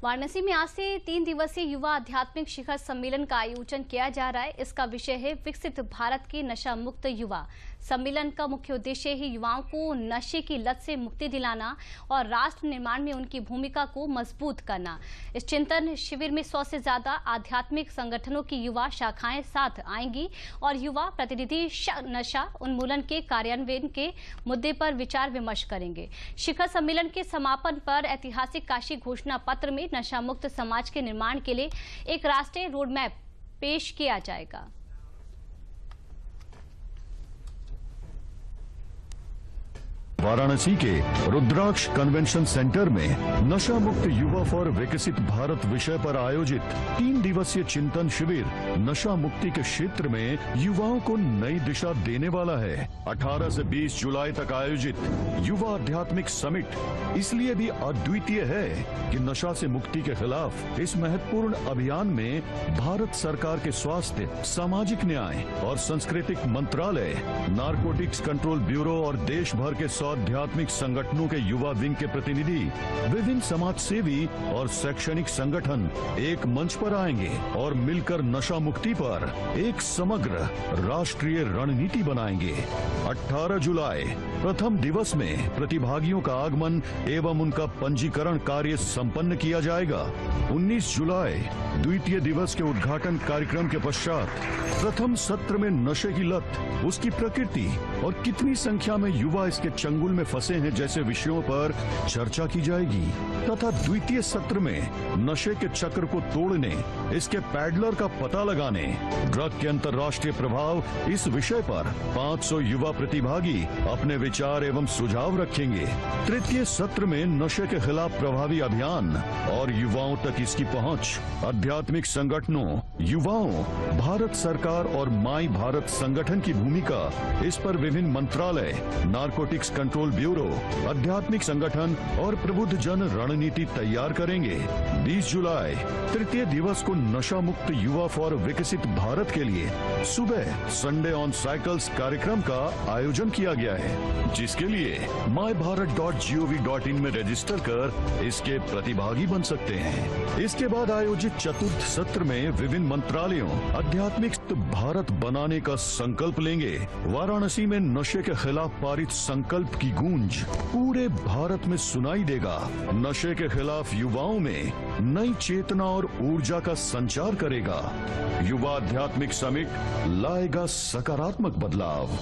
वाराणसी में आज से 3 दिवसीय युवा आध्यात्मिक शिखर सम्मेलन का आयोजन किया जा रहा है। इसका विषय है विकसित भारत के नशा मुक्त युवा। सम्मेलन का मुख्य उद्देश्य है युवाओं को नशे की लत से मुक्ति दिलाना और राष्ट्र निर्माण में उनकी भूमिका को मजबूत करना। इस चिंतन शिविर में 100 से ज्यादा आध्यात्मिक संगठनों की युवा शाखाएं साथ आएंगी और युवा प्रतिनिधि नशा उन्मूलन के कार्यान्वयन के मुद्दे पर विचार विमर्श करेंगे। शिखर सम्मेलन के समापन पर ऐतिहासिक काशी घोषणा पत्र में नशा मुक्त समाज के निर्माण के लिए एक राष्ट्रीय रोडमैप पेश किया जाएगा। वाराणसी के रुद्राक्ष कन्वेंशन सेंटर में नशा मुक्त युवा फॉर विकसित भारत विषय पर आयोजित 3 दिवसीय चिंतन शिविर नशा मुक्ति के क्षेत्र में युवाओं को नई दिशा देने वाला है। 18 से 20 जुलाई तक आयोजित युवा आध्यात्मिक समिट इसलिए भी अद्वितीय है कि नशा से मुक्ति के खिलाफ इस महत्वपूर्ण अभियान में भारत सरकार के स्वास्थ्य, सामाजिक न्याय और सांस्कृतिक मंत्रालय, नारकोटिक्स कंट्रोल ब्यूरो और देश भर के आध्यात्मिक संगठनों के युवा विंग के प्रतिनिधि, विभिन्न समाज सेवी और शैक्षणिक संगठन एक मंच पर आएंगे और मिलकर नशा मुक्ति पर एक समग्र राष्ट्रीय रणनीति बनाएंगे। 18 जुलाई प्रथम दिवस में प्रतिभागियों का आगमन एवं उनका पंजीकरण कार्य संपन्न किया जाएगा। 19 जुलाई द्वितीय दिवस के उद्घाटन कार्यक्रम के पश्चात प्रथम सत्र में नशे की लत, उसकी प्रकृति और कितनी संख्या में युवा इसके चंगुल में फंसे हैं जैसे विषयों पर चर्चा की जाएगी तथा द्वितीय सत्र में नशे के चक्र को तोड़ने, इसके पैडलर का पता लगाने, ड्रग के अंतर्राष्ट्रीय प्रभाव इस विषय पर 500 युवा प्रतिभागी अपने विचार एवं सुझाव रखेंगे। तृतीय सत्र में नशे के खिलाफ प्रभावी अभियान और युवाओं तक इसकी पहुंच, आध्यात्मिक संगठनों, युवाओं, भारत सरकार और माई भारत संगठन की भूमिका, इस पर विभिन्न मंत्रालय, नारकोटिक्स कंट्रोल ब्यूरो, आध्यात्मिक संगठन और प्रबुद्ध जन रणनीति तैयार करेंगे। 20 जुलाई तृतीय दिवस को नशा मुक्त युवा फॉर विकसित भारत के लिए सुबह संडे ऑन साइकिल्स कार्यक्रम का आयोजन किया गया है, जिसके लिए mybharat.gov.in में रजिस्टर कर इसके प्रतिभागी बन सकते हैं। इसके बाद आयोजित चतुर्थ सत्र में विभिन्न मंत्रालयों आध्यात्मिक भारत बनाने का संकल्प लेंगे। वाराणसी में नशे के खिलाफ पारित संकल्प की गूंज पूरे भारत में सुनाई देगा। नशे के खिलाफ युवाओं में नई चेतना और ऊर्जा का संचार करेगा। युवा आध्यात्मिक समिट लाएगा सकारात्मक बदलाव।